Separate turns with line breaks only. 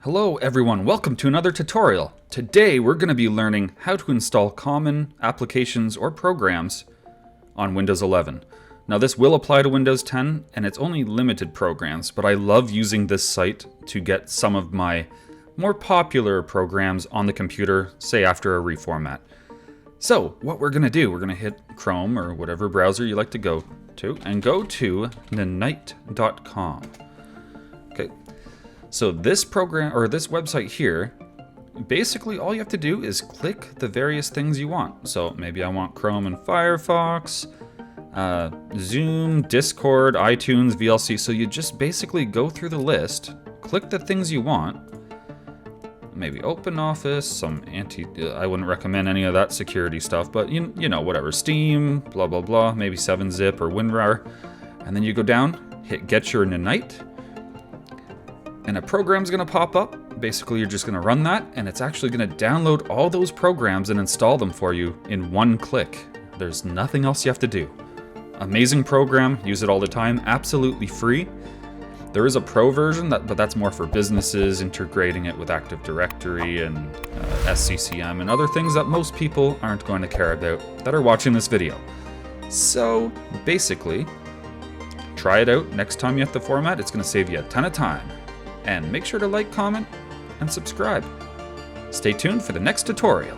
Hello everyone, welcome to another tutorial. Today we're going to be learning how to install common applications or programs on Windows 11. Now this will apply to Windows 10 and it's only limited programs, but I love using this site to get some of my more popular programs on the computer, say after a reformat. So what we're going to do, we're going to hit Chrome or whatever browser you like to go to and go to nanite.com. Okay. So this program or this website here, basically all you have to do is click the various things you want. So maybe I want Chrome and Firefox, Zoom, Discord, iTunes, VLC. So you just basically go through the list, click the things you want, maybe OpenOffice, some I wouldn't recommend any of that security stuff, but you know, whatever, Steam, blah, blah, blah, maybe 7-zip or WinRAR. And then you go down, hit Get Your Nanite. And a program's gonna pop up. Basically, you're just gonna run that, and it's actually gonna download all those programs and install them for you in one click. There's nothing else you have to do. Amazing program, use it all the time, absolutely free. There is a pro version, but that's more for businesses, integrating it with Active Directory and SCCM and other things that most people aren't going to care about that are watching this video. So basically, try it out. Next time you have to format, it's gonna save you a ton of time. And make sure to like, comment, and subscribe. Stay tuned for the next tutorial.